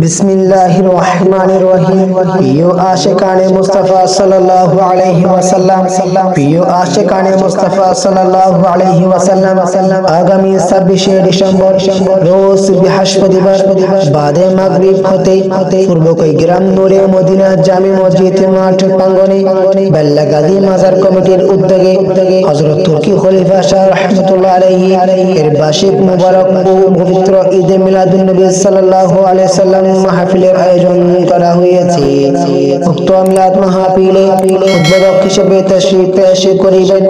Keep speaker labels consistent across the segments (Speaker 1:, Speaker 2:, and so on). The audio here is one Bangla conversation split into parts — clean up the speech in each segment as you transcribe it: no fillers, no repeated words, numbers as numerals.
Speaker 1: बिस्मिल्लाहिर रहमानिर रहीम। प्रिय आशिकाने मुस्तफा सल्लल्लाहु अलैहि वसल्लम, प्रिय आशिकाने मुस्तफा सल्लल्लाहु अलैहि वसल्लम आगामी 26 ডিসেম্বর রোজ বৃহস্পতিবার বাদে মাগরিব হতে পূর্বকই গ্রাম নূরে মদিনা জামে মসজিদ মাঠ প্রাঙ্গণে বেল্লাগাজী মাজার কমিটির উদ্যোগে হযরত তুর্কি খলিফা শাহ রাহমাতুল্লাহ আলাইহি এর বার্ষিক মুবারক ও পবিত্র ঈদে মিলাদুন নবী সাল্লাল্লাহু আলাইহি ওয়াসাল্লাম মাহফিলের আয়োজন করা হয়েছে। উক্ত মিলাদ মাহফিলে উদ্বোধক হিসেবে তাশরীফ পেশ করিবেন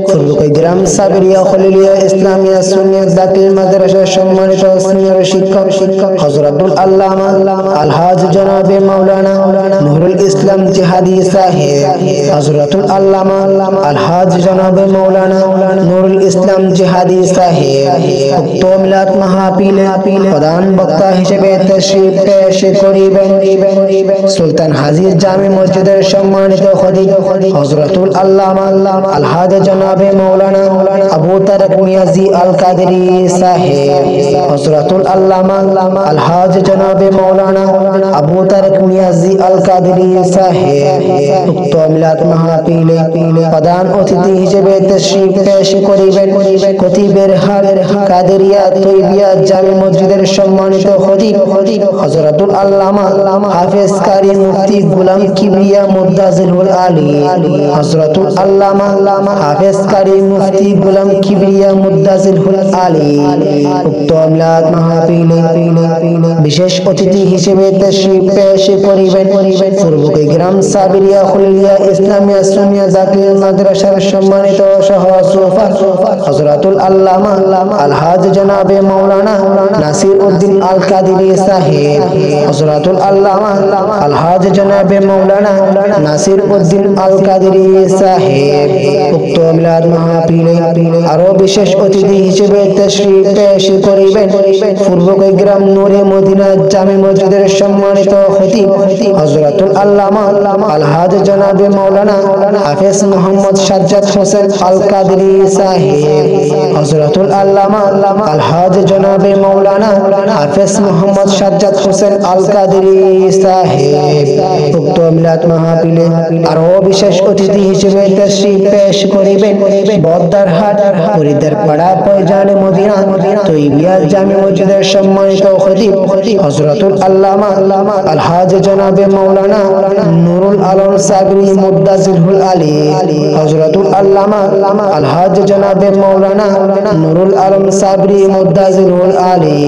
Speaker 1: পূর্বকই গ্রাম সাবিরিয়া খলিলিয়া ইসলামিয়া সুন্নিয়ত দাখিল মাদ্রাসার সম্মানিত সিনিয়র শিক্ষক হযরতুল আল্লামা আলহাজ জনাবে মাওলানা নুরুল ইসলাম জিহাদি সাহেব, হযরতুল আল্লামা আলহাজ জনাবে মাওলানা নুরুল ইসলাম জিহাদি সাহেব উক্ত মিলাদ মাহফিলে প্রধান বক্তা হিসেবে তাশরীফ পেশ করিবেন সুলতান হাজির জামে মসজিদের সম্মানিত খতিব হযরতুল আল্লামা আলহাজ জনাবে মাওলানা আবু তারেক নিয়াজি আল কাদেরী সাহেব, হযরতুল আল্লামা আলহাজ জনাবে মাওলানা আবু তারেক নিয়াজি আল কাদেরী সাহেব উক্ত মিলাদ মাহফিলে প্রধান অতিথি হিসেবে তাশরীফ পেশ করিবেন খতিবের হাট কাদেরিয়া তৈবিয়া জামে মসজিদের সম্মানিত খতিব হযরতুল আল্লামা হাফেজ কারি মুফতি গোলাম কিবরিয়া মুদ্দাজিরুল আলী, হযরতুল আল্লামা হাফেজ কারি মুফতি গোলাম কিবরিয়া মুদ্দাজিরুল আলী উক্ত মিলাদ মাহফিলে বিশেষ অতিথি হিসেবে তাশরীফ পেশ করিবেন পূর্বকই গ্রাম সাবিরিয়া খলিলিয়া ইসলামিয়া সুন্নিয়া দাখিল মাদ্রাসার সম্মানিত সহ সুফা হযরতুল আল্লামা আলহাজ জনাবে মাওলানা নাসির উদ্দিন আল কাদেরী সাহেব, হযরতুল আল্লামা আলহাজ জনাবে মাওলানা নাসির উদ্দিন আল কাদেরী সাহেব উক্ত মিলাদ মাহফিলে আরো বিশেষ অতিথি হিসেবে তাশরীফ পেশ করিবেন পূর্বকই গ্রাম নূরে মদিনা জামে মসজিদের সম্মানিত খতিব হযরতুল আল্লামা আলহাজ জনাবে মাওলানা হাফেজ মোহাম্মদ সাজ্জাদ হোসেন আল কাদেরী সাহেব, হযরতুল আল্লামা আলহাজ জনাবে মাওলানা হাফেজ মোহাম্মদ সাজ্জাদ হোসেন আল কাদেরী সাহেব উক্ত মিলাদ মাহফিলে আরো বিশেষ অতিথি হিসেবে তাশরীফ পেশ করিবেন বদ্দারহাট ফরিদার পাড়া পয়জানে মদিনা তৈবিয়া জামে মসজিদের সম্মানিত খতিব হযরতুল আল্লামা আলহাজ জনাবে মাওলানা নুরুল আলম সাবরি মুদ্দাজিরুল আলী, হযরতুল আল্লামা আলহাজ জনাবে মাওলানা নুরুল আলম সাবরি মুদ্দাজিরুল আলী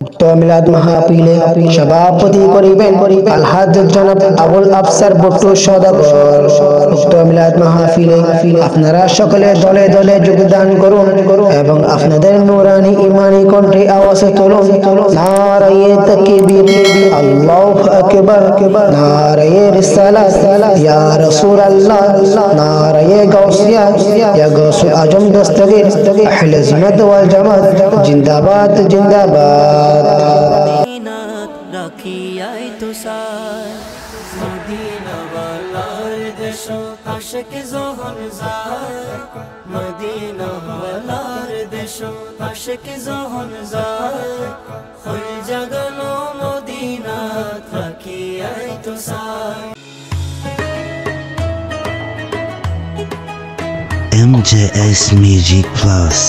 Speaker 1: উক্ত মিলাদ মাহফিলে সভাপতি করিবেন আলহাজ জনাব আবুল আফসার বট্টু সওদাগর। উক্ত মিলাদ মাহফিলে আপনারা সকলে দলে দলে যোগদান করুন এবং আপনাদের নূরানি ঈমানি কণ্ঠে আওয়াজ তুলুন নারায়ে তাকবীর আল্লাহু আকবার, নারায়ে রিসালাত ইয়া রাসূলুল্লাহ, নারায়ে গাউসিয়া ইয়া গাউসুল আজম দস্তগীর আহলে সুন্নাত ওয়াল জামাত জিন্দাবাদ জিন্দাবাদ। রাখিয়াই তুষার মদিনা ওয়ালার দেশ আশিক জোহন যায়, মদিনা ওয়ালার দেশ আশিক জোহন যায়, ফুল জাগানো মদিনা রাখিয়াই তুষার।
Speaker 2: MJS Music Plus